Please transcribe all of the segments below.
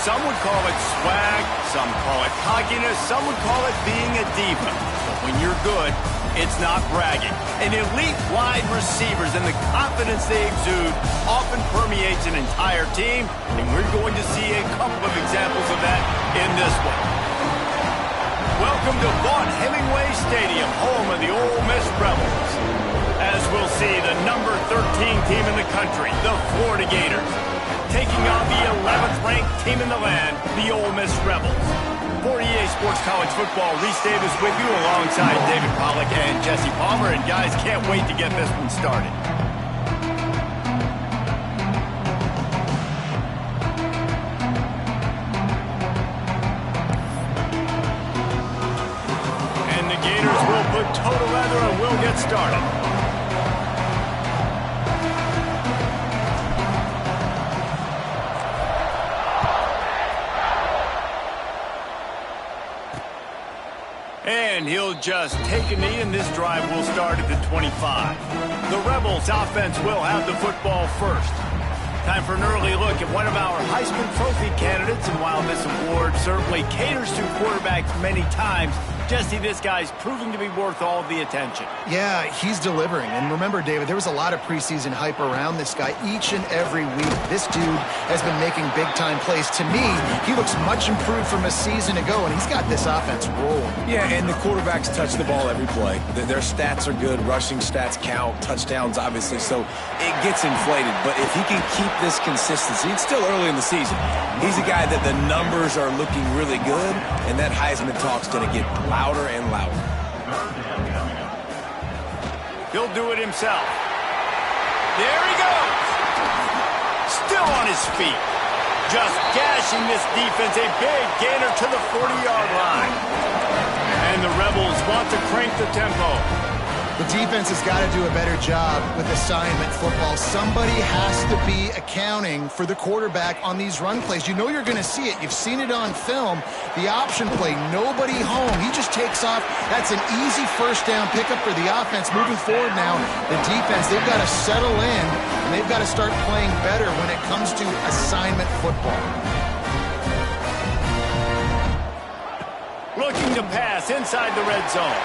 Some would call it swag, some call it cockiness, some would call it being a diva. But when you're good, it's not bragging. And elite wide receivers and the confidence they exude often permeates an entire team, and we're going to see a couple of examples of that in this one. Welcome to Vaught-Hemingway Stadium, home of the Ole Miss Rebels. As we'll see, the number 13 team in the country, the Florida Gators, taking on the 11th ranked team in the land, the Ole Miss Rebels. For EA Sports College Football, Reese Davis with you alongside David Pollack and Jesse Palmer. And guys, can't wait to get this one started. And the Gators will put toe to leather and we'll get started. And he'll just take a knee, and this drive will start at the 25. The Rebels offense will have the football first. Time for an early look at one of our Heisman Trophy candidates, and while this award certainly caters to quarterbacks many times, Jesse, this guy's proving to be worth all of the attention. Yeah, he's delivering. And remember, David, there was a lot of preseason hype around this guy each and every week. This dude has been making big-time plays. To me, he looks much improved from a season ago, and he's got this offense rolling. Yeah, and the quarterbacks touch the ball every play. Their stats are good. Rushing stats count. Touchdowns, obviously. So it gets inflated. But if he can keep this consistency, it's still early in the season. He's a guy that the numbers are looking really good, and that Heisman talk's going to get louder and louder. He'll do it himself. There he goes. Still on his feet. Just gashing this defense. A big gainer to the 40-yard line. And the Rebels want to crank the tempo. The defense has got to do a better job with assignment football. Somebody has to be accounting for the quarterback on these run plays. You know you're going to see it. You've seen it on film. The option play, nobody home. He just takes off. That's an easy first down pickup for the offense. Moving forward now, the defense, they've got to settle in, and they've got to start playing better when it comes to assignment football. Looking to pass inside the red zone.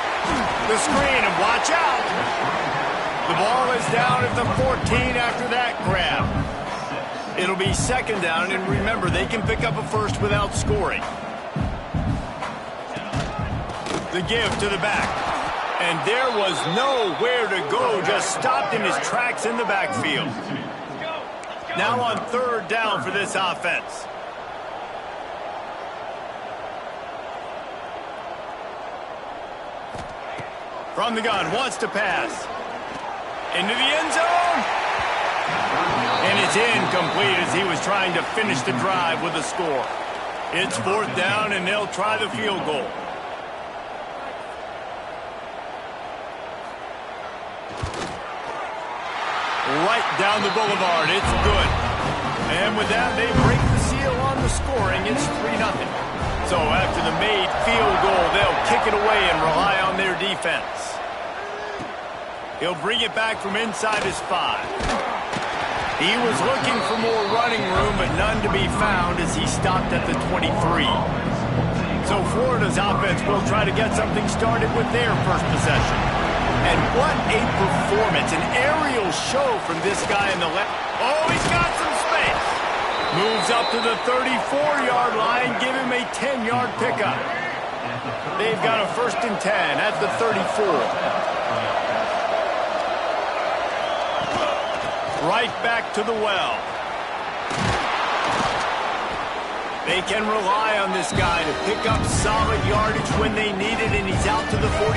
The screen, and watch out. The ball is down at the 14 after that grab. It'll be second down, and remember, they can pick up a first without scoring. The give to the back. And there was nowhere to go, just stopped in his tracks in the backfield. Now on third down for this offense. From the gun, wants to pass. Into the end zone. And it's incomplete as he was trying to finish the drive with a score. It's fourth down, and they'll try the field goal. Right down the boulevard. It's good. And with that, they break the seal on the scoring. It's 3-0. So after the made field goal, they'll kick it away and rely on their defense. He'll bring it back from inside his 5. He was looking for more running room, but none to be found as he stopped at the 23. So Florida's offense will try to get something started with their first possession. And what a performance, an aerial show from this guy in the left. Oh, he's got some space. Moves up to the 34-yard line, give him a 10-yard pickup. They've got a 1st and 10 at the 34. Right back to the well. They can rely on this guy to pick up solid yardage when they need it, and he's out to the 43.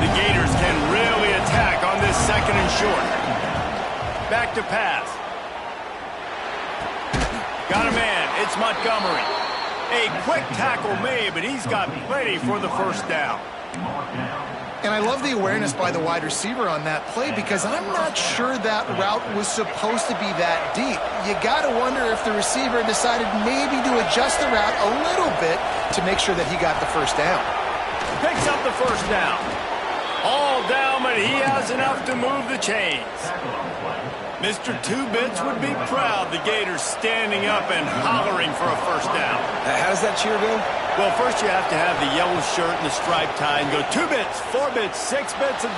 The Gators can really attack on this 2nd and short. Back to pass. Got a man. It's Montgomery. A quick tackle made, but he's got plenty for the first down. And I love the awareness by the wide receiver on that play because I'm not sure that route was supposed to be that deep. You got to wonder if the receiver decided maybe to adjust the route a little bit to make sure that he got the first down. Picks up the first down. All down, but he has enough to move the chains. Mr. Two-Bits would be proud. The Gators standing up and hollering for a first down. How does that cheer go? Well, first you have to have the yellow shirt and the striped tie and go 2 bits, 4 bits, 6 bits, $1,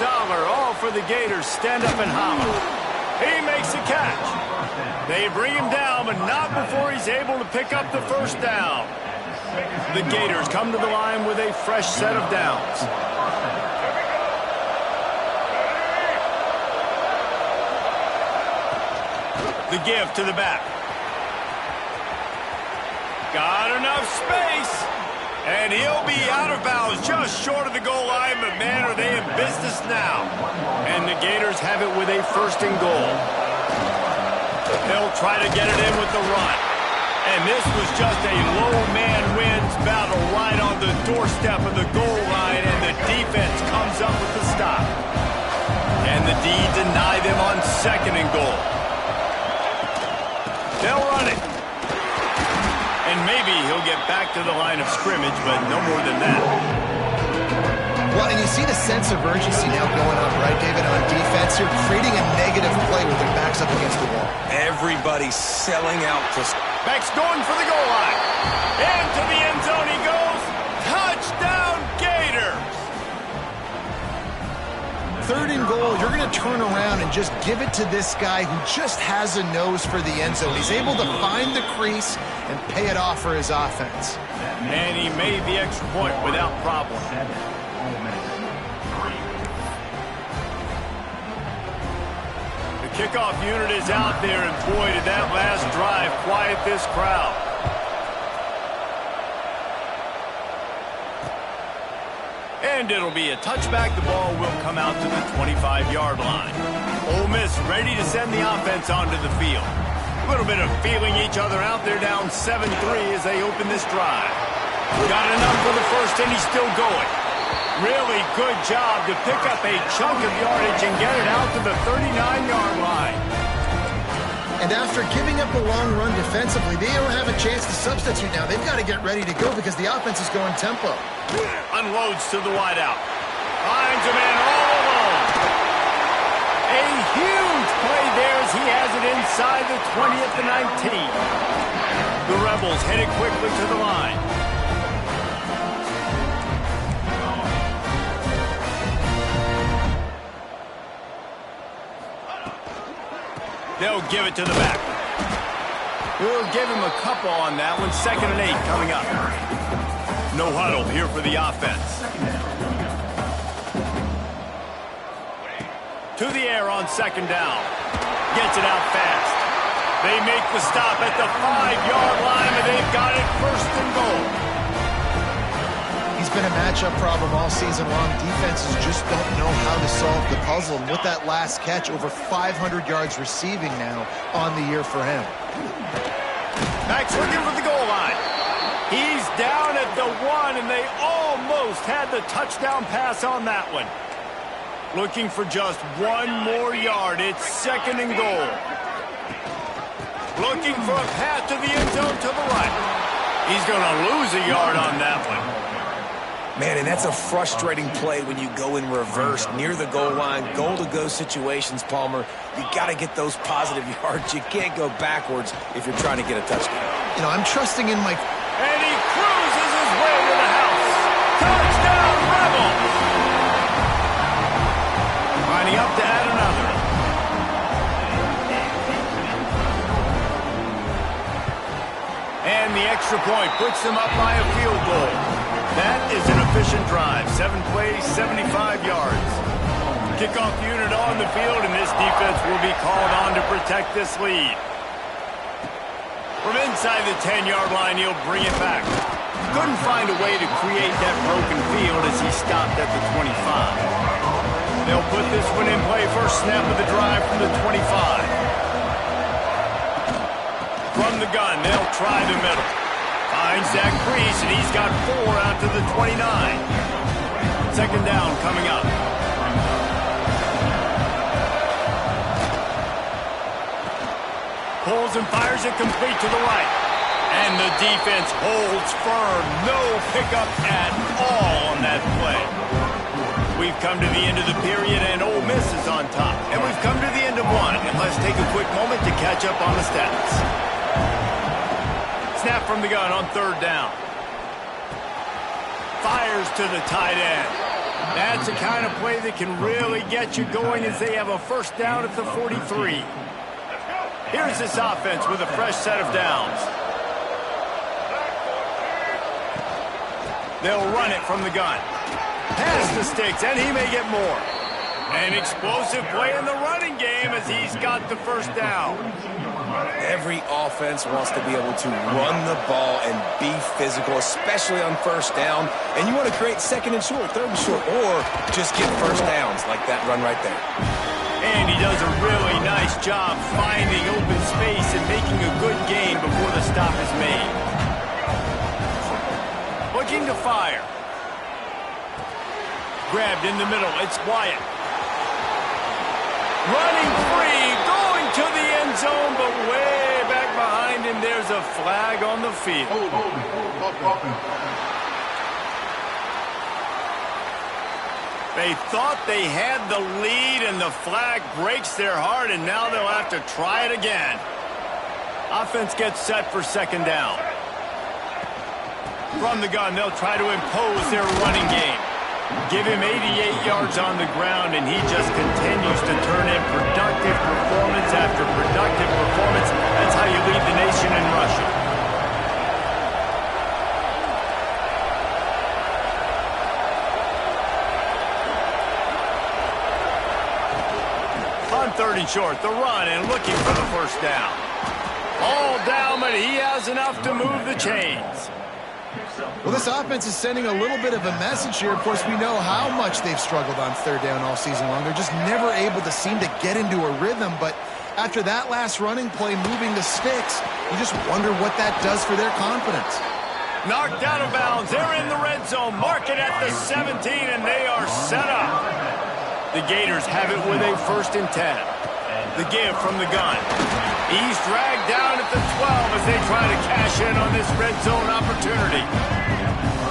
all for the Gators. Stand up and holler. He makes the catch. They bring him down, but not before he's able to pick up the first down. The Gators come to the line with a fresh set of downs. The give to the back. Got enough space. And he'll be out of bounds just short of the goal line, but man, are they in business now. And the Gators have it with a first and goal. They'll try to get it in with the run. And this was just a low man wins battle right on the doorstep of the goal line, and the defense comes up with the stop. And the D deny them on second and goal. They'll run it. And maybe he'll get back to the line of scrimmage, but no more than that. Well, and you see the sense of urgency now going up, right, David, on defense. You're creating a negative play with their backs up against the wall. Everybody's selling out to... Beck's going for the goal line. Into the end zone he goes. Touchdown, Gators! Third and goal, you're going to turn around and just give it to this guy who just has a nose for the end zone. He's able to find the crease and pay it off for his offense. And he made the extra point without problem. The kickoff unit is out there, and boy, did that last drive quiet this crowd. And it'll be a touchback. The ball will come out to the 25-yard line. Ole Miss ready to send the offense onto the field. A little bit of feeling each other out there, down 7-3 as they open this drive. Got enough for the first, and he's still going. Really good job to pick up a chunk of yardage and get it out to the 39-yard line. And after giving up a long run defensively, they don't have a chance to substitute now. They've got to get ready to go because the offense is going tempo. Unloads to the wideout. Finds a man all alone. A huge play there as he has it inside the 20 at the 19. The Rebels headed quickly to the line. They'll give it to the back. We'll give him a couple on that one. 2nd and 8 coming up. No huddle here for the offense. To the air on 2nd down. Gets it out fast. They make the stop at the 5-yard line, and they've got it 1st and goal. He's been a matchup problem all season long. Defenses just don't know how to solve the puzzle. And with that last catch, over 500 yards receiving now on the year for him. Max looking for the goal line. He's down at the 1, and they almost had the touchdown pass on that one. Looking for just 1 more yard. It's 2nd and goal. Looking for a pass to the end zone to the right. He's going to lose a yard on that one. Man, and that's a frustrating play when you go in reverse near the goal line, goal-to-go situations, Palmer. You got to get those positive yards. You can't go backwards if you're trying to get a touchdown. You know, I'm trusting in my... And he cruises his way to the house. Touchdown, Rebels! Lining up to add another. And the extra point puts them up by a field goal. That is an efficient drive. 7 plays, 75 yards. Kickoff unit on the field, and this defense will be called on to protect this lead. From inside the 10-yard line, he'll bring it back. Couldn't find a way to create that broken field as he stopped at the 25. They'll put this one in play. First snap of the drive from the 25. From the gun, they'll try the middle. Finds that crease, and he's got 4 out to the 29. 2nd down coming up. Pulls and fires it complete to the right. And the defense holds firm. No pickup at all on that play. We've come to the end of the period, and Ole Miss is on top. And we've come to the end of one, and let's take a quick moment to catch up on the stats. Snap from the gun on third down. Fires to the tight end. That's the kind of play that can really get you going as they have a first down at the 43. Here's this offense with a fresh set of downs. They'll run it from the gun. Pass the sticks, and he may get more. An explosive play in the running game as he's got the first down. Every offense wants to be able to run the ball and be physical, especially on first down. And you want to create second and short, third and short, or just get first downs like that run right there. And he does a really nice job finding open space and making a good gain before the stop is made. Looking to fire. Grabbed in the middle. It's Wyatt. Running free, going to the end zone, but way back behind him, there's a flag on the field. They thought they had the lead, and the flag breaks their heart, and now they'll have to try it again. Offense gets set for second down. From the gun, they'll try to impose their running game. Give him 88 yards on the ground, and he just continues to turn in productive performance after productive performance. That's how you lead the nation in rushing. On third and short, the run and looking for the first down. All down, but he has enough to move the chains. Well, this offense is sending a little bit of a message here. Of course, we know how much they've struggled on third down all season long. They're just never able to seem to get into a rhythm. But after that last running play, moving the sticks, you just wonder what that does for their confidence. Knocked out of bounds. They're in the red zone. Mark it at the 17, and they are set up. The Gators have it with a 1st and 10. The give from the gun. He's dragged down at the 12 as they try to cash in on this red zone opportunity.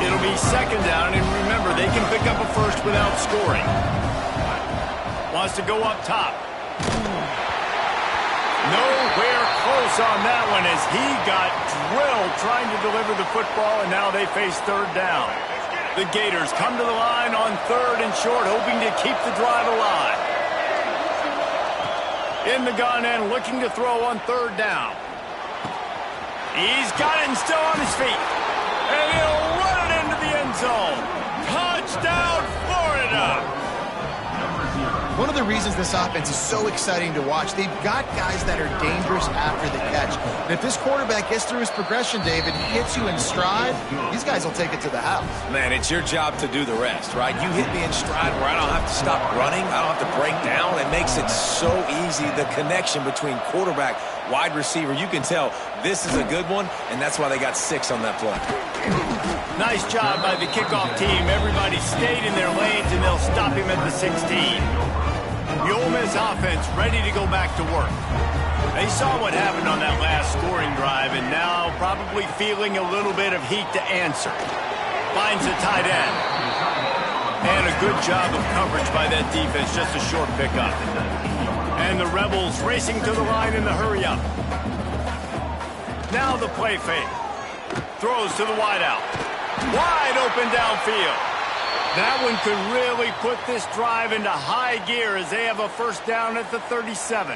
It'll be second down, and remember, they can pick up a first without scoring. Wants to go up top. Nowhere close on that one as he got drilled trying to deliver the football, and now they face third down. The Gators come to the line on third and short, hoping to keep the drive alive. In the gun and looking to throw on third down. He's got it and still on his feet. And he'll run it into the end zone. Touchdown, Florida! One of the reasons this offense is so exciting to watch, they've got guys that are dangerous after the catch. And if this quarterback gets through his progression, David, hits you in stride, these guys will take it to the house. Man, it's your job to do the rest, right? You hit me in stride where I don't have to stop running. I don't have to break down. It makes it so easy, the connection between quarterback, wide receiver. You can tell this is a good one, and that's why they got 6 on that play. Nice job by the kickoff team. Everybody stayed in their lanes, and they'll stop him at the 16. The Ole Miss offense ready to go back to work. They saw what happened on that last scoring drive, and now probably feeling a little bit of heat to answer. Finds a tight end. And a good job of coverage by that defense, just a short pickup. And the Rebels racing to the line in the hurry-up. Now the play fake. Throws to the wideout. Wide open downfield. That one could really put this drive into high gear as they have a first down at the 37.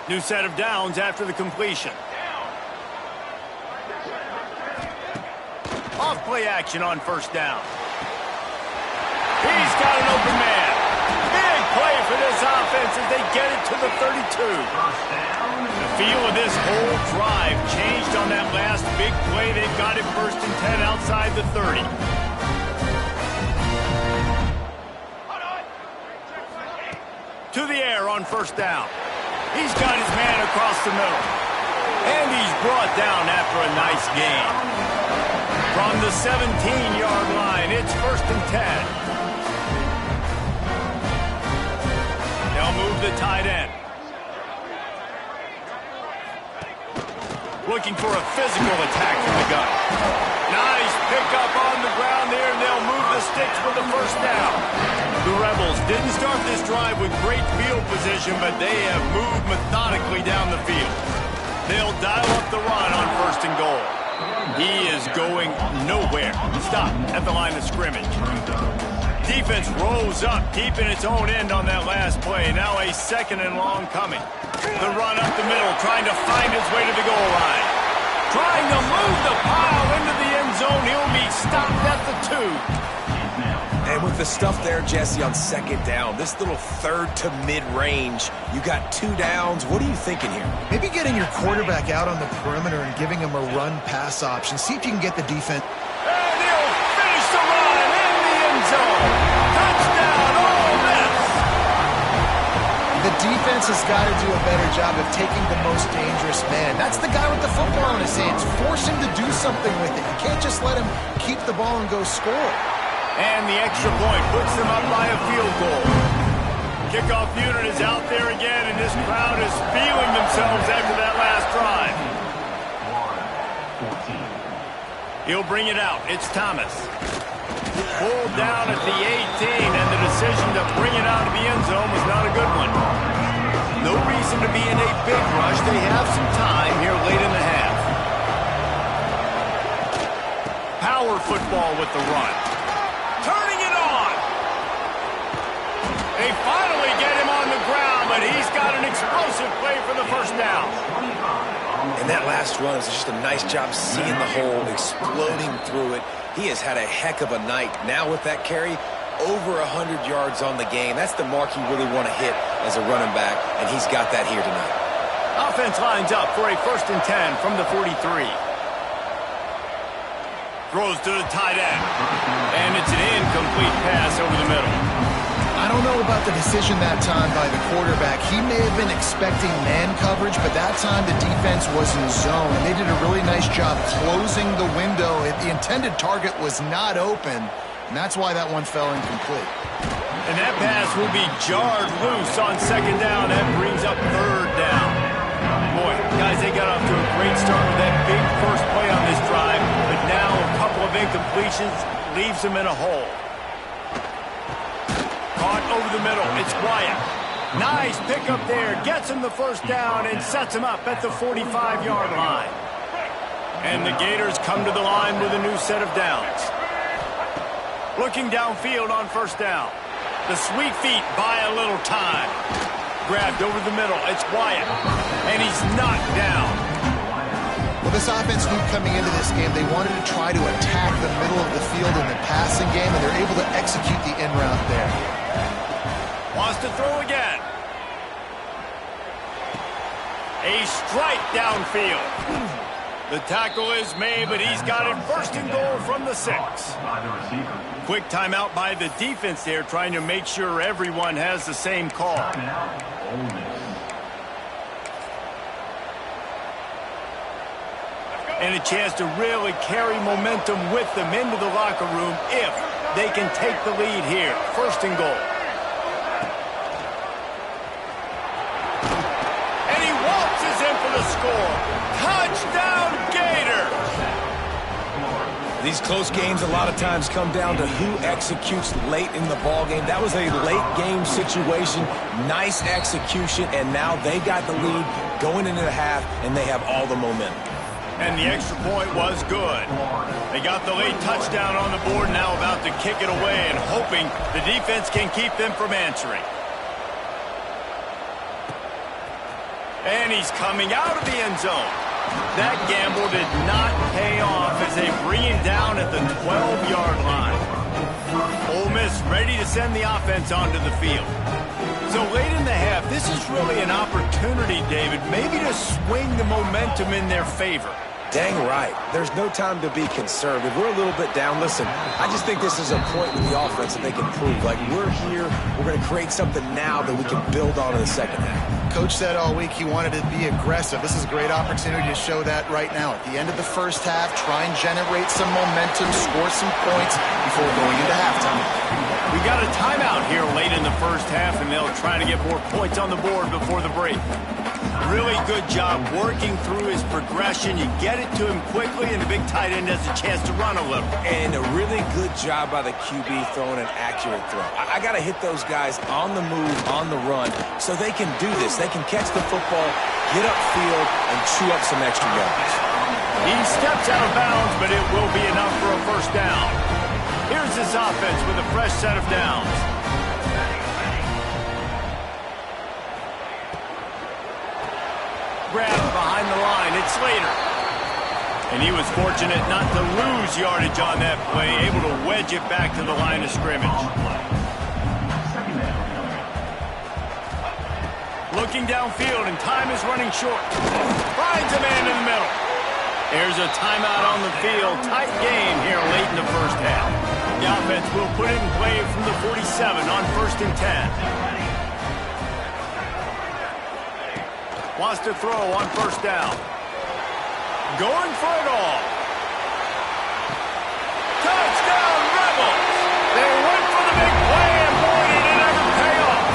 New set of downs after the completion. Off play action on first down. He's got an open man. Big play for this offense as they get it to the 32. The feel of this whole drive changed on that last big play. They've got it 1st and 10 outside the 30. To the air on first down. He's got his man across the middle. And he's brought down after a nice gain. From the 17-yard line, it's 1st and 10. They'll move the tight end. Looking for a physical attack from the gun. Nice pickup on the ground there, and they'll move the sticks with the first down. The Rebels didn't start this drive with great field position, but they have moved methodically down the field. They'll dial up the run on 1st and goal. He is going nowhere. Stop at the line of scrimmage. Defense rolls up, deep in its own end on that last play. Now a 2nd and long coming. The run up the middle, trying to find his way to the goal line. Trying to move the pile into the end zone. He'll be stopped at the 2. And with the stuff there, Jesse, on 2nd down, this little 3rd to mid-range, you got 2 downs. What are you thinking here? Maybe getting your quarterback out on the perimeter and giving him a run-pass option. See if you can get the defense. And he'll finish the run in the end zone. Touchdown, Ole Miss. The defense has got to do a better job of taking the most dangerous man. That's the guy with the football in his hands. Force him to do something with it. You can't just let him keep the ball and go score. And the extra point puts them up by a field goal. Kickoff unit is out there again, and this crowd is feeling themselves after that last drive. He'll bring it out. It's Thomas. Pulled down at the 18, and the decision to bring it out of the end zone was not a good one. No reason to be in a big rush. They have some time here late in the half. Power football with the run. Turning it on. They finally get him on the ground, but he's got an explosive play for the first down. And that last run is just a nice job seeing the hole, exploding through it. He has had a heck of a night. Now with that carry, over 100 yards on the game. That's the mark you really want to hit as a running back, and he's got that here tonight. Offense lines up for a 1st and 10 from the 43. Throws to the tight end. And it's an incomplete pass over the middle. I don't know about the decision that time by the quarterback. He may have been expecting man coverage, but that time the defense was in zone, and they did a really nice job closing the window. The intended target was not open, and that's why that one fell incomplete. And that pass will be jarred loose on 2nd down. That brings up 3rd down. Boy, guys, they got off to a great start with that big first play on this drive, but now a couple of incompletions leaves them in a hole. Caught over the middle. It's Wyatt. Nice pickup there. Gets him the 1st down and sets him up at the 45-yard line. And the Gators come to the line with a new set of downs. Looking downfield on 1st down. The sweet feet buy a little time. Grabbed over the middle. It's Wyatt. And he's knocked down. Well, this offense knew coming into this game they wanted to try to attack the middle of the field in the passing game, and they're able to execute the in route there. Wants to throw again. A strike downfield. The tackle is made, but he's got it 1st and goal from the 6. Quick timeout by the defense there, trying to make sure everyone has the same call. And a chance to really carry momentum with them into the locker room if they can take the lead here. 1st and goal. And he waltzes in for the score. Touchdown, Gators! These close games a lot of times come down to who executes late in the ballgame. That was a late game situation. Nice execution, and now they got the lead going into the half, and they have all the momentum. And the extra point was good. They got the late touchdown on the board, now about to kick it away and hoping the defense can keep them from answering. And he's coming out of the end zone. That gamble did not pay off as they bring him down at the 12-yard line. Ole Miss ready to send the offense onto the field. So late in the half, this is really an opportunity, David, maybe to swing the momentum in their favor. Dang right. There's no time to be conservative. We're a little bit down. Listen, I just think this is a point with the offense that they can prove. Like, we're here, we're going to create something now that we can build on in the second half. Coach said all week he wanted to be aggressive. This is a great opportunity to show that right now. At the end of the first half, try and generate some momentum, score some points before going into halftime. We got a timeout here late in the first half, and they'll try to get more points on the board before the break. Really good job working through his progression. You get it to him quickly, and the big tight end has a chance to run a little. And a really good job by the QB throwing an accurate throw. I got to hit those guys on the move, on the run, so they can do this. They can catch the football, get upfield, and chew up some extra yards. He steps out of bounds, but it will be enough for a first down. Here's this offense with a fresh set of downs. Grabbed behind the line. It's Slater. And he was fortunate not to lose yardage on that play, able to wedge it back to the line of scrimmage. Looking downfield, and time is running short. Finds a man in the middle. There's a timeout on the field. Tight game here late in the first half. The offense will put it in play from the 47 on 1st and 10. Wants to throw on first down. Going for it all. Touchdown, Rebels! They went for the big play, and boy, did it ever pay off.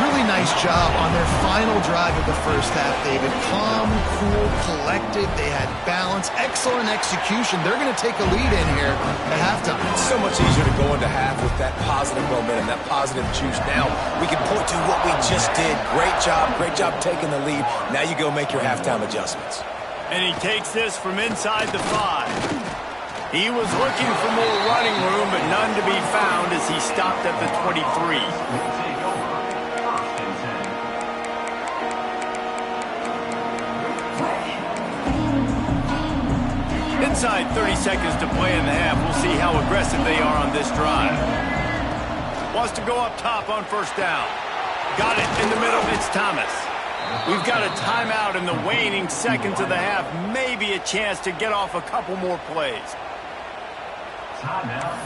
Really nice job on their final drive of the first half, David. Calm, cool, collected. They had balance. Excellent execution. They're going to take a lead in here at halftime. It's so much easier to go into half with that positive momentum, that positive juice. Now we can point to what we just did. Great job taking the lead. Now you go make your halftime adjustments. And he takes this from inside the 5. He was looking for more running room, but none to be found as he stopped at the 23. Inside 30 seconds to play in the half. We'll see how aggressive they are on this drive. Wants to go up top on first down. Got it in the middle. It's Thomas. We've got a timeout in the waning seconds of the half. Maybe a chance to get off a couple more plays. Timeout.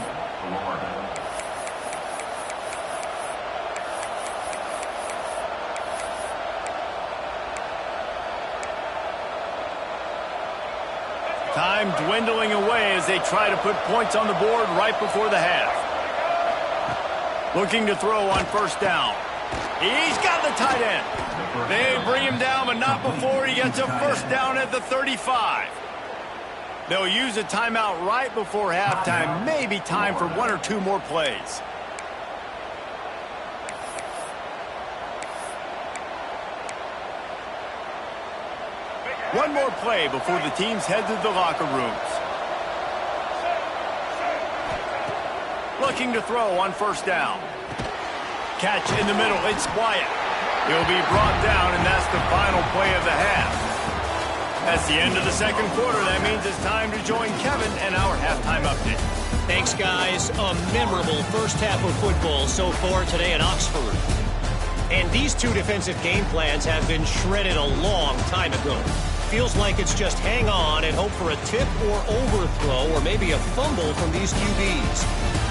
Time dwindling away as they try to put points on the board right before the half. Looking to throw on first down. He's got the tight end. They bring him down, but not before he gets a first down at the 35. They'll use a timeout right before halftime. Maybe time for 1 or 2 more plays. One more play before the teams head to the locker rooms. Looking to throw on first down. Catch in the middle. It's Wyatt. He'll be brought down, and that's the final play of the half. That's the end of the second quarter. That means it's time to join Kevin and our halftime update. Thanks, guys. A memorable first half of football so far today in Oxford. And these two defensive game plans have been shredded a long time ago. Feels like it's just hang on and hope for a tip or overthrow or maybe a fumble from these QBs.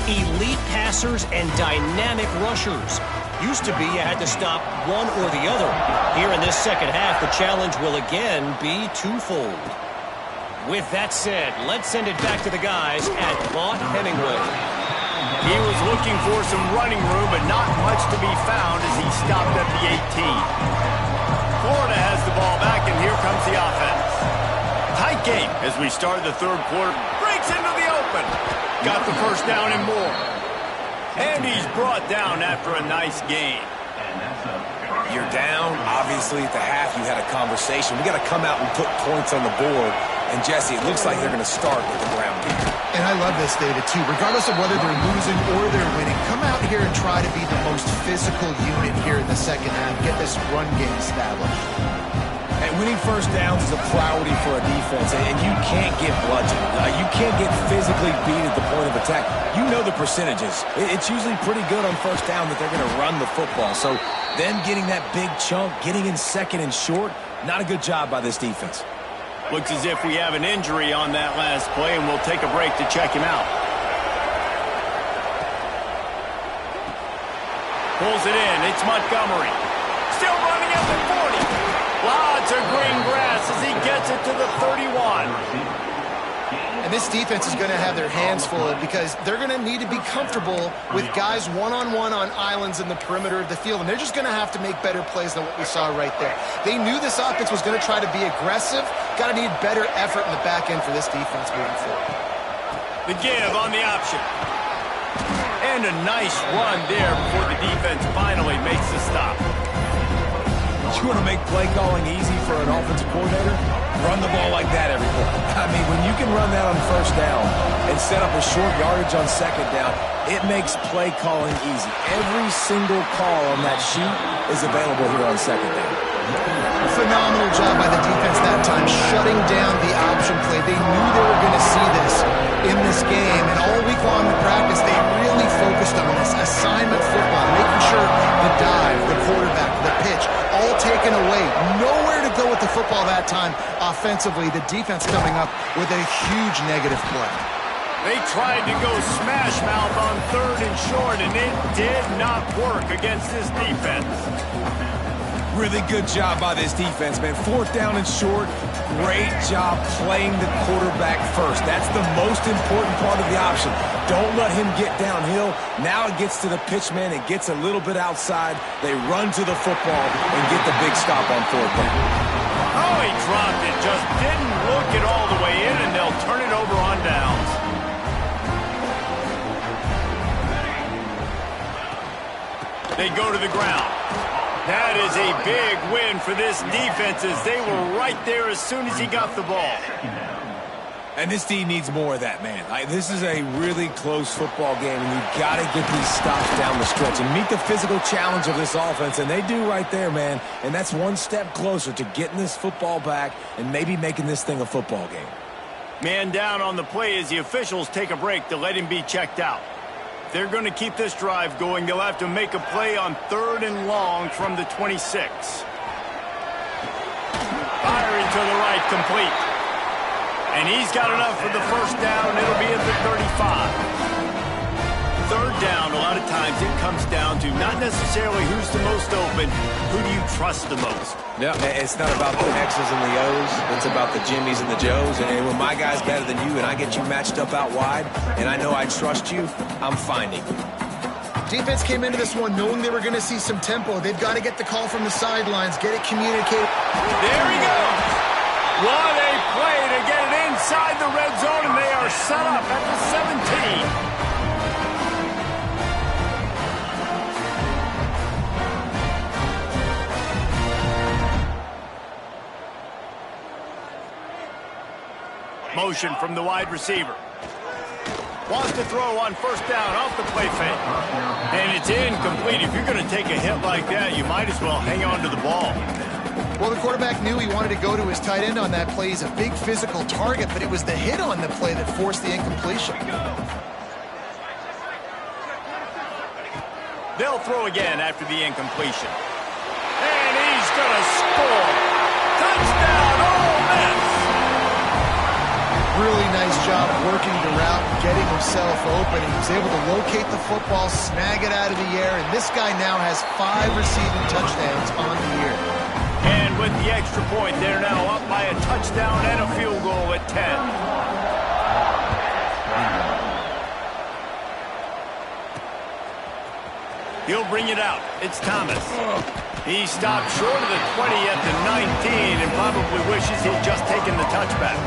Elite passers and dynamic rushers. Used to be you had to stop one or the other. Here in this second half, the challenge will again be twofold. With that said, let's send it back to the guys at Vaught Hemingway. He was looking for some running room, but not much to be found as he stopped at the 18. Florida has the ball back, and here comes the offense. Tight game as we start the third quarter. Breaks into the open. Got the first down and more. And he's brought down after a nice gain. You're down. Obviously, at the half, you had a conversation. We got to come out and put points on the board. And, Jesse, it looks like they're going to start with the ground game. And I love this, David, too. Regardless of whether they're losing or they're winning, come out here and try to be the most physical unit here in the second half. Get this run game established. And winning first downs is a priority for a defense, and you can't get bludgeoned. You can't get physically beat at the point of attack. You know the percentages. It's usually pretty good on first down that they're going to run the football. So them getting that big chunk, getting in second and short, not a good job by this defense. Looks as if we have an injury on that last play, and we'll take a break to check him out. Pulls it in. It's Montgomery. Still running at the 40. Lots of green grass as he gets it to the 31. And this defense is going to have their hands full because they're going to need to be comfortable with guys one-on-one on islands in the perimeter of the field, and they're just going to have to make better plays than what we saw right there. They knew this offense was going to try to be aggressive. Got to need better effort in the back end for this defense moving forward. The give on the option. And a nice run there before the defense finally makes the stop. You want to make play calling easy for an offensive coordinator? Run the ball like that every play. I mean, when you can run that on first down and set up a short yardage on second down, it makes play calling easy. Every single call on that sheet is available here on second down. Phenomenal job by the defense that time, shutting down the option play. They knew they were going to see this in this game, and all week long in practice, they really focused on this assignment football, making sure the dive, the quarterback, the pitch, all taken away. Nowhere to go with the football that time offensively. The defense coming up with a huge negative play. They tried to go smash mouth on 3rd and short, and it did not work against this defense. Really good job by this defense, man. 4th down and short, great job playing the quarterback first. That's the most important part of the option. Don't let him get downhill. Now it gets to the pitch man. It gets a little bit outside. They run to the football and get the big stop on 4th down. Oh, he dropped it. Just didn't look it all the way in, and they'll turn it over on downs. They go to the ground. That is a big win for this defense as they were right there as soon as he got the ball. And this team needs more of that, man. This is a really close football game, and you've got to get these stops down the stretch and meet the physical challenge of this offense, and they do right there, man. And that's one step closer to getting this football back and maybe making this thing a football game. Man down on the play as the officials take a break to let him be checked out. They're going to keep this drive going. They'll have to make a play on 3rd and long from the 26. Firing to the right, complete. And he's got enough for the first down. It'll be at the 35. 3rd down, a lot of times it comes down to not necessarily who's the most open, who do you trust the most? Yeah, it's not about the X's and the O's. It's about the Jimmys and the Joes. And when my guy's better than you and I get you matched up out wide and I know I trust you, I'm finding you. Defense came into this one knowing they were going to see some tempo. They've got to get the call from the sidelines, get it communicated. There he goes. What a play to get it inside the red zone, and they are set up at the 17. Motion from the wide receiver. Wants to throw on 1st down off the play fake. And it's incomplete. If you're going to take a hit like that, you might as well hang on to the ball. Well, the quarterback knew he wanted to go to his tight end on that play. He's a big physical target, but it was the hit on the play that forced the incompletion. They'll throw again after the incompletion. And he's going to score. Touchdown, Ole Miss! Really nice job working the route, getting himself open. He was able to locate the football, snag it out of the air, and this guy now has 5 receiving touchdowns on the year. And with the extra point, they're now up by a touchdown and a field goal at 10. He'll bring it out. It's Thomas. He stopped short of the 20 at the 19 and probably wishes he'd just taken the touchback.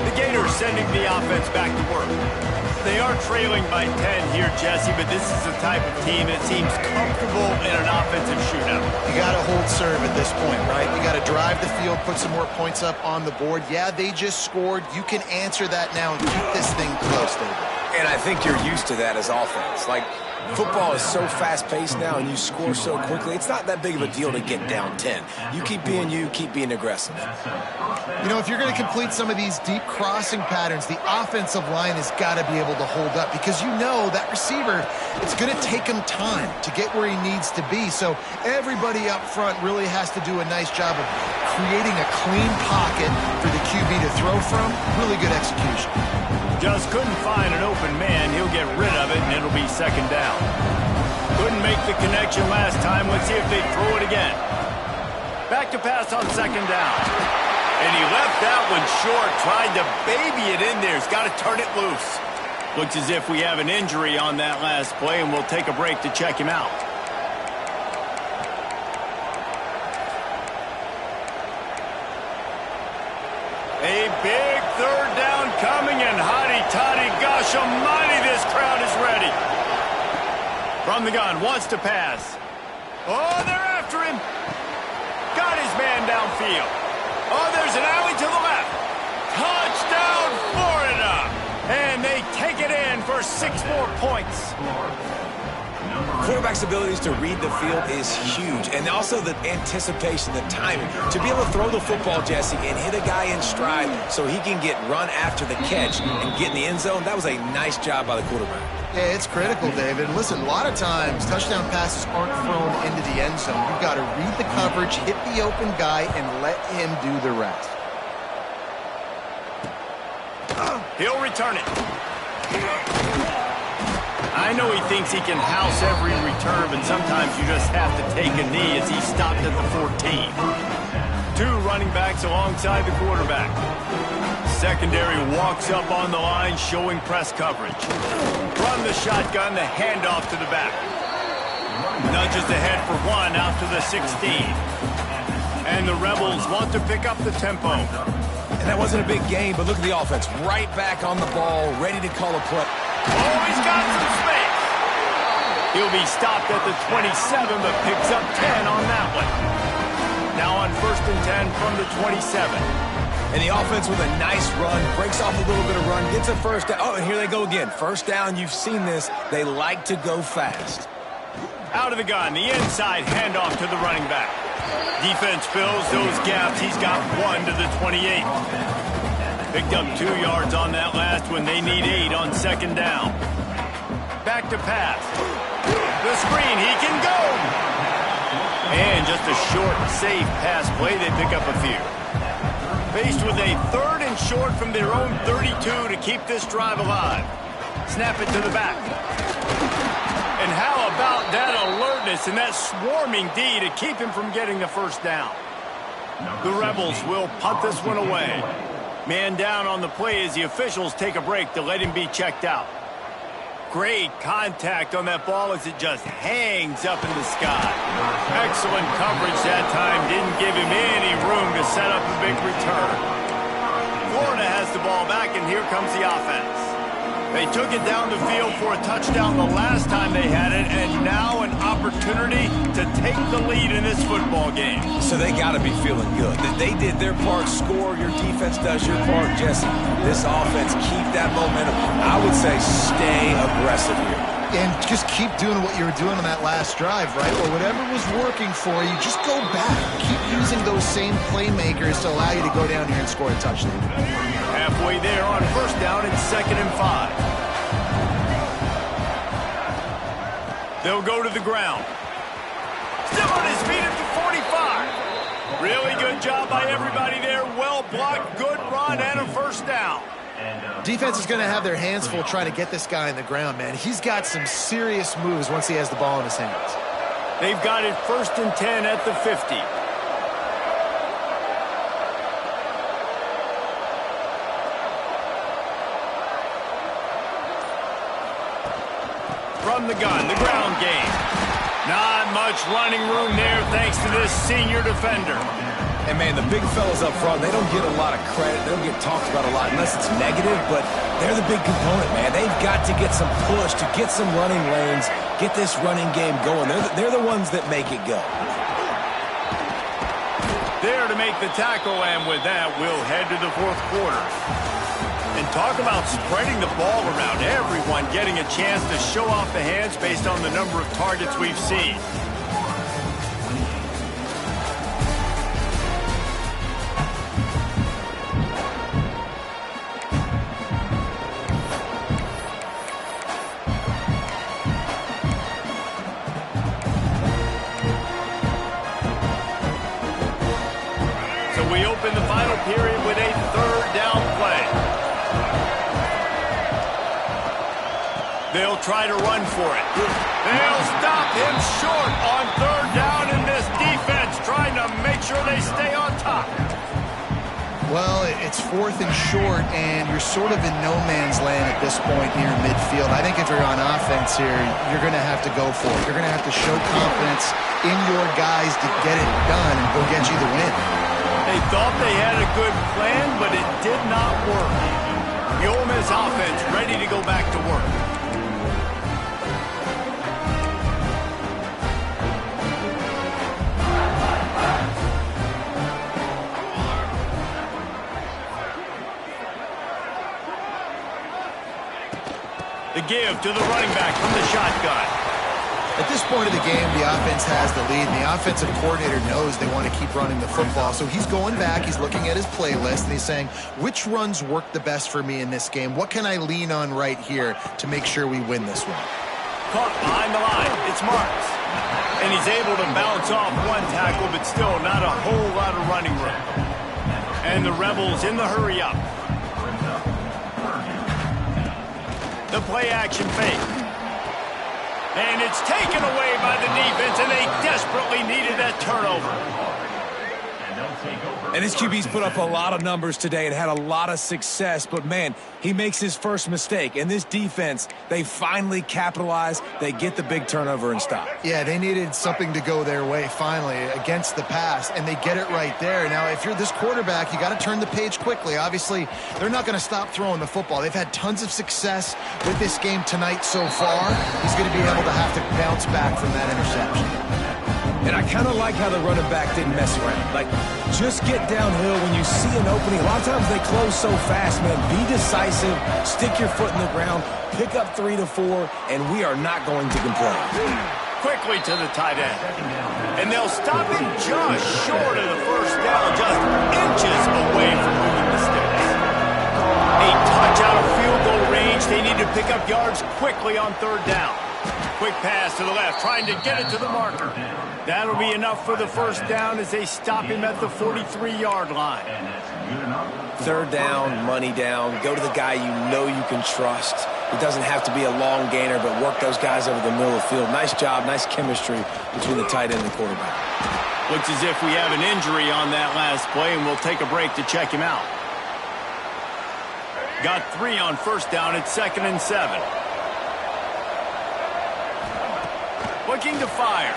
The Gators sending the offense back to work. They are trailing by 10 here, Jesse, but this is the type of team that seems comfortable in an offensive shootout. You got to hold serve at this point, right? You got to drive the field, put some more points up on the board. Yeah, they just scored. You can answer that now and keep this thing close, David. And I think you're used to that as offense. Like, football is so fast-paced now and you score so quickly, it's not that big of a deal to get down 10. You keep being aggressive. You know, if you're going to complete some of these deep crossing patterns, the offensive line has got to be able to hold up because you know that receiver, it's going to take him time to get where he needs to be. So everybody up front really has to do a nice job of creating a clean pocket for the QB to throw from. Really good execution. Just couldn't find an open man. He'll get rid of it, and it'll be 2nd down. Couldn't make the connection last time. Let's see if they throw it again. Back to pass on 2nd down. And he left that one short, tried to baby it in there. He's got to turn it loose. Looks as if we have an injury on that last play, and we'll take a break to check him out. A big third down coming, and hotty-toddy, gosh almighty, this crowd is ready. From the gun, wants to pass. Oh, they're after him. Got his man downfield. Oh, there's an alley to the left. Touchdown, Florida. And they take it in for 6 more points. Quarterback's abilities to read the field is huge, and also the anticipation, the timing. To be able to throw the football, Jesse, and hit a guy in stride so he can get run after the catch and get in the end zone, that was a nice job by the quarterback. Yeah, it's critical, David. Listen, a lot of times touchdown passes aren't thrown into the end zone. You've got to read the coverage, hit the open guy, and let him do the rest. He'll return it. I know he thinks he can house every return, but sometimes you just have to take a knee as he stopped at the 14. 2 running backs alongside the quarterback. Secondary walks up on the line, showing press coverage. From the shotgun, the handoff to the back. Nudges ahead for 1 out to the 16. And the Rebels want to pick up the tempo. And that wasn't a big game, but look at the offense. Right back on the ball, ready to call a play. Oh, he's got some space. He'll be stopped at the 27, but picks up 10 on that one. Now on 1st and 10 from the 27. And the offense with a nice run, breaks off a little bit of run, gets a first down. Oh, and here they go again. First down, you've seen this. They like to go fast. Out of the gun, the inside handoff to the running back. Defense fills those gaps. He's got 1 to the 28. Picked up 2 yards on that last one. They need 8 on 2nd down. Back to pass. The screen, he can go. And just a short, safe pass play. They pick up a few. Faced with a 3rd and short from their own 32 to keep this drive alive. Snap it to the back. And how about that alertness and that swarming D to keep him from getting the first down? The Rebels will punt this one away. Man down on the play as the officials take a break to let him be checked out. Great contact on that ball as it just hangs up in the sky. Excellent coverage that time. Didn't give him any room to set up a big return. Florida has the ball back, and here comes the offense. They took it down the field for a touchdown the last time they had it, and now an opportunity to take the lead in this football game. So they got to be feeling good. They did their part, score, your defense does your part, Jesse. This offense, keep that momentum. I would say stay aggressive here. And just keep doing what you were doing on that last drive, right? Or whatever was working for you, just go back. Keep using those same playmakers to allow you to go down here and score a touchdown. Halfway there on 1st down, it's 2nd and 5. They'll go to the ground. Still on his feet at the 45. Really good job by everybody there. Well blocked, good run, and a 1st down. Defense is going to have their hands full trying to get this guy in the ground, man. He's got some serious moves once he has the ball in his hands. They've got it 1st and 10 at the 50. From the gun, the ground game. Not much running room there thanks to this senior defender. And, man, the big fellas up front, they don't get a lot of credit. They don't get talked about a lot unless it's negative, but they're the big component, man. They've got to get some push, to get some running lanes, get this running game going. They're the ones that make it go. There to make the tackle, and with that, we'll head to the 4th quarter. And talk about spreading the ball around. Everyone getting a chance to show off the hands based on the number of targets we've seen. So we open the final period with a 3rd down play. They'll try to run for it. They'll stop him short on 3rd down, and this defense trying to make sure they stay on top. Well, it's 4th and short, and you're sort of in no man's land at this point near midfield. I think if you're on offense here, you're going to have to go for it. You're going to have to show confidence in your guys to get it done and go get you the win. They thought they had a good plan, but it did not work. The Ole Miss offense ready to go back to work. The give to the running back from the shotgun. At this point of the game, the offense has the lead, and the offensive coordinator knows they want to keep running the football. So he's going back, he's looking at his playlist, and he's saying, which runs work the best for me in this game? What can I lean on right here to make sure we win this one? Caught behind the line. It's Marks. And he's able to bounce off one tackle, but still not a whole lot of running room. And the Rebels in the hurry up. The play-action fake. And it's taken away by the defense, and they desperately needed that turnover. And this QB's put up a lot of numbers today and had a lot of success, but man, he makes his first mistake. And this defense, they finally capitalize. They get the big turnover and stop. Yeah, they needed something to go their way finally against the pass, and they get it right there. Now, if you're this quarterback, you got to turn the page quickly. Obviously, they're not going to stop throwing the football. They've had tons of success with this game tonight so far. He's going to be able to have to bounce back from that interception. And I kind of like how the running back didn't mess around. Like, just get downhill when you see an opening. A lot of times they close so fast, man. Be decisive, stick your foot in the ground, pick up 3 to 4, and we are not going to complain. Quickly to the tight end. And they'll stop him just short of the first down, just inches away from moving the sticks. A touch out of field goal range. They need to pick up yards quickly on 3rd down. Quick pass to the left, trying to get it to the marker. That'll be enough for the first down as they stop him at the 43-yard line. 3rd down, money down. Go to the guy you know you can trust. It doesn't have to be a long gainer, but work those guys over the middle of the field. Nice job, nice chemistry between the tight end and the quarterback. Looks as if we have an injury on that last play, and we'll take a break to check him out. Got 3 on 1st down. It's 2nd and 7. Looking to fire.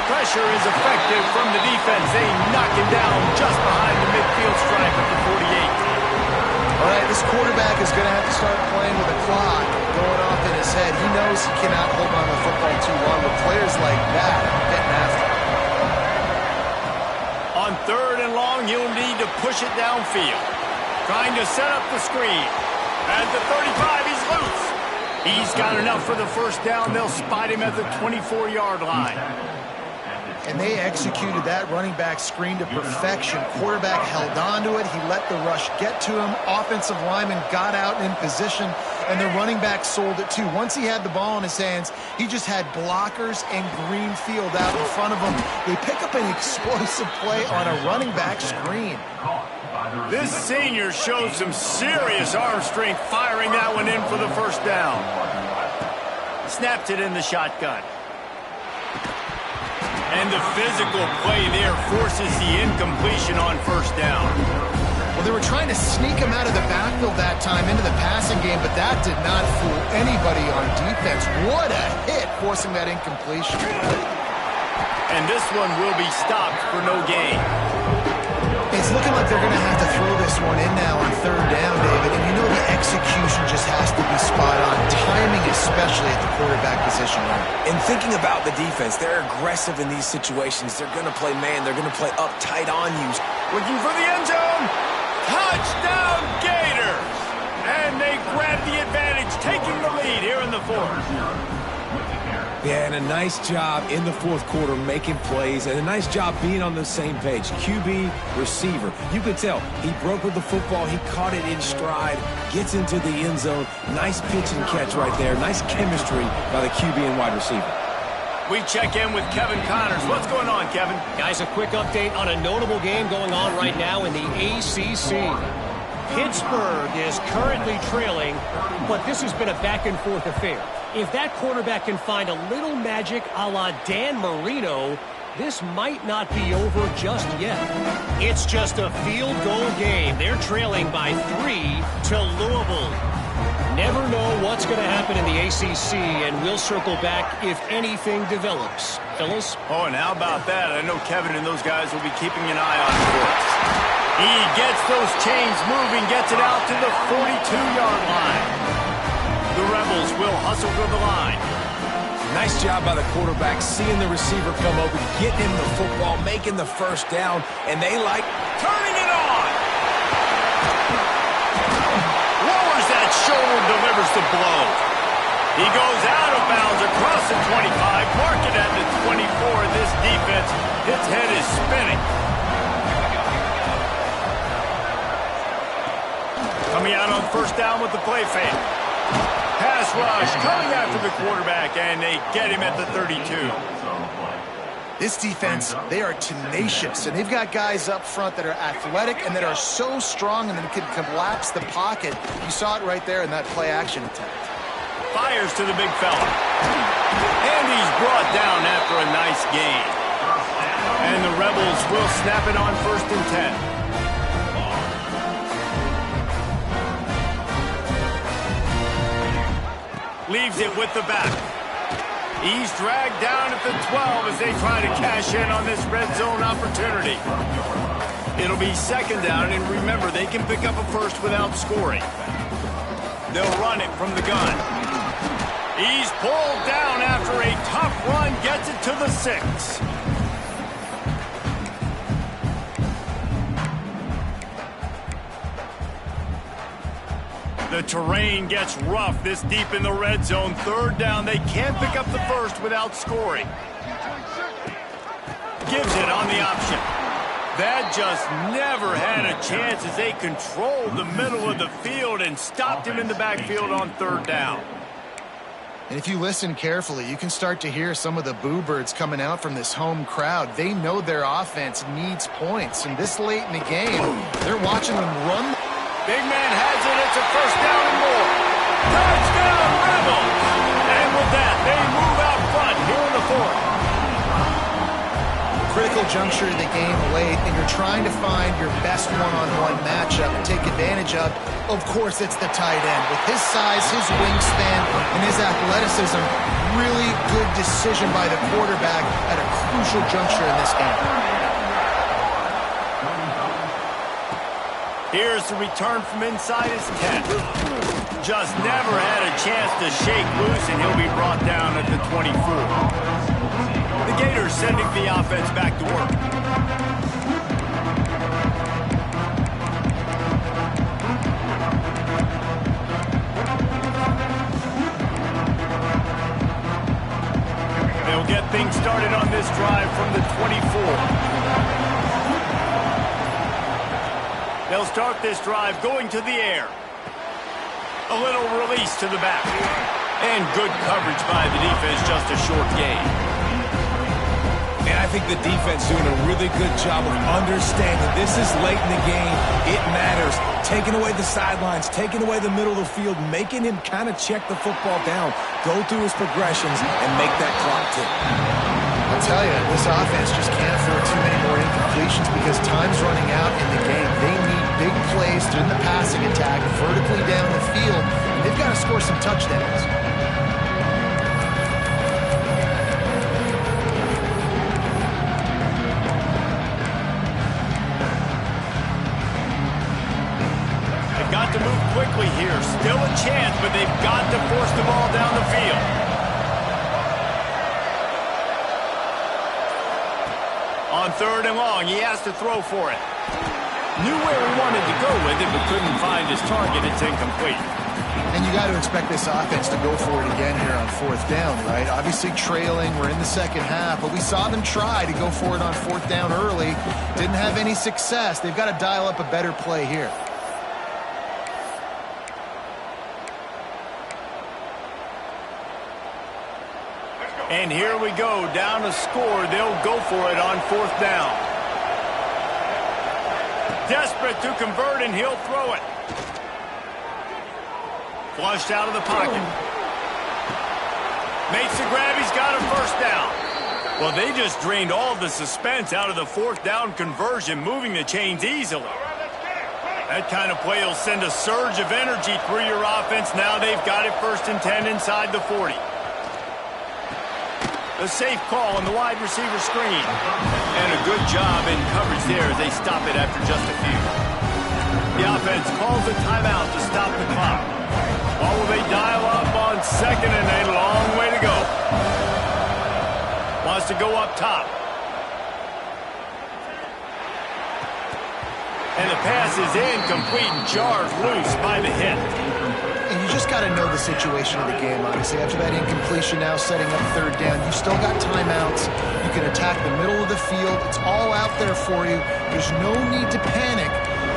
Pressure is effective from the defense. They knock him down just behind the midfield stripe at the 48. All right, this quarterback is going to have to start playing with a clock going off in his head. He knows he cannot hold on to the football too long, but players like that are getting after him. On 3rd and long, he'll need to push it downfield. Trying to set up the screen. At the 35, he's loose. He's got enough for the first down. They'll spot him at the 24-yard line. And they executed that running back screen to perfection. Quarterback held on to it. He let the rush get to him. Offensive lineman got out in position, and the running back sold it too. Once he had the ball in his hands, he just had blockers and green field out in front of him. They pick up an explosive play on a running back screen. This senior showed some serious arm strength firing that one in for the first down. Snapped it in the shotgun. And the physical play there forces the incompletion on 1st down. Well, they were trying to sneak him out of the backfield that time into the passing game, but that did not fool anybody on defense. What a hit, forcing that incompletion. And this one will be stopped for no gain. It's looking like they're going to have to throw this one in now on 3rd down, David. And you know the execution just has to be spot on. Timing, especially at the quarterback position. And thinking about the defense, they're aggressive in these situations. They're going to play man. They're going to play up tight on you. Looking for the end zone. Touchdown, Gators. And they grab the advantage, taking the lead here in the 4th. Yeah, and a nice job in the 4th quarter making plays, and a nice job being on the same page. QB, receiver. You could tell he broke with the football. He caught it in stride, gets into the end zone. Nice pitch and catch right there. Nice chemistry by the QB and wide receiver. We check in with Kevin Connors. What's going on, Kevin? Guys, a quick update on a notable game going on right now in the ACC. Pittsburgh is currently trailing, but this has been a back-and-forth affair. If that quarterback can find a little magic a la Dan Marino, this might not be over just yet. It's just a field goal game. They're trailing by 3 to Louisville. Never know what's going to happen in the ACC, and we'll circle back if anything develops. Fellas? Oh, and how about that? I know Kevin and those guys will be keeping an eye on it for us. He gets those chains moving, gets it out to the 42-yard line. The Rebels will hustle to the line. Nice job by the quarterback, seeing the receiver come open, getting him the football, making the first down, and they like turning it on. Lowers that shoulder, delivers the blow. He goes out of bounds across the 25, marking at the 24. This defense, its head is spinning. Coming out on first down with the play fake. Pass rush coming after the quarterback, and they get him at the 32. This defense, they are tenacious, and they've got guys up front that are athletic and that are so strong and that can collapse the pocket. You saw it right there in that play-action attempt. Fires to the big fella. And he's brought down after a nice gain. And the Rebels will snap it on 1st and 10. Leaves it with the back. He's dragged down at the 12 as they try to cash in on this red zone opportunity. It'll be 2nd down, and remember, they can pick up a first without scoring. They'll run it from the gun. He's pulled down after a tough run, gets it to the 6. The terrain gets rough this deep in the red zone. 3rd down, they can't pick up the first without scoring. Gives it on the option. That just never had a chance as they controlled the middle of the field and stopped him in the backfield on 3rd down. And if you listen carefully, you can start to hear some of the boo birds coming out from this home crowd. They know their offense needs points, and this late in the game, they're watching them run. Big man has it. It's a 1st down and more. Touchdown, Rebels! And with that, they move out front here in the 4th. Critical juncture of the game late, and you're trying to find your best one-on-one matchup and take advantage of. Of course, it's the tight end. With his size, his wingspan, and his athleticism, really good decision by the quarterback at a crucial juncture in this game. Here's the return from inside his 10. Just never had a chance to shake loose, and he'll be brought down at the 24. The Gators sending the offense back to work. They'll get things started on this drive from the 24. They'll start this drive going to the air. A little release to the back. And good coverage by the defense, just a short gain. And I think the defense doing a really good job of understanding this is late in the game. It matters. Taking away the sidelines, taking away the middle of the field, making him kind of check the football down, go through his progressions, and make that clock tick. I'll tell you, this offense just can't afford too many more incompletions because time's running out in the game. They need big plays through the passing attack, vertically down the field, and they've got to score some touchdowns. They've got to move quickly here. Still a chance, but they've got to force the ball down the field. On 3rd and long, he has to throw for it. Knew where he wanted to go with it, but couldn't find his target. It's incomplete. And you got to expect this offense to go for it again here on 4th down, right? Obviously trailing, we're in the 2nd half, but we saw them try to go for it on 4th down early. Didn't have any success. They've got to dial up a better play here. And here we go, down to score. They'll go for it on 4th down. Desperate to convert, and he'll throw it. Flushed out of the pocket. Makes the grab, he's got a 1st down. Well, they just drained all the suspense out of the fourth down conversion, moving the chains easily. That kind of play will send a surge of energy through your offense. Now they've got it 1st and 10 inside the 40. A safe call on the wide receiver screen. And a good job in coverage there as they stop it after just a few. The offense calls a timeout to stop the clock. Or will they dial up on 2nd and a long way to go? Wants to go up top. And the pass is incomplete and jarred loose by the hit. And you just got to know the situation of the game, honestly. After that incompletion, now setting up 3rd down, you still got timeouts. You can attack the middle of the field. It's all out there for you. There's no need to panic.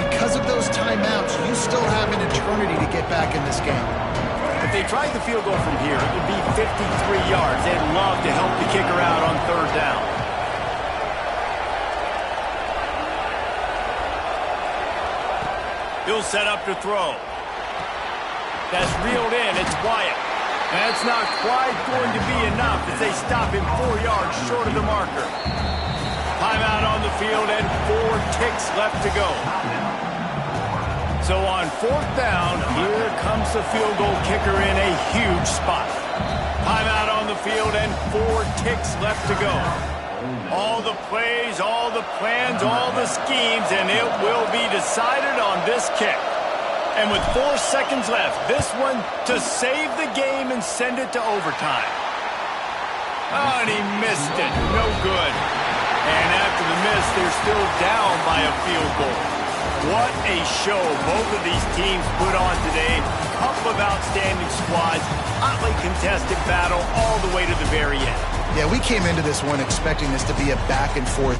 Because of those timeouts, you still have an eternity to get back in this game. If they tried the field goal from here, it would be 53 yards. They'd love to help the kicker out on 3rd down. He'll set up to throw. That's reeled in. It's Wyatt. That's not quite going to be enough as they stop him 4 yards short of the marker. Timeout on the field and 4 ticks left to go. So on 4th down, here comes the field goal kicker in a huge spot. Timeout on the field and 4 ticks left to go. All the plays, all the plans, all the schemes, and it will be decided on this kick. And with 4 seconds left, this one to save the game and send it to overtime. Oh, and he missed it. No good. And after the miss, they're still down by a field goal. What a show both of these teams put on today. Couple of outstanding squads, hotly contested battle all the way to the very end. Yeah, we came into this one expecting this to be a back and forth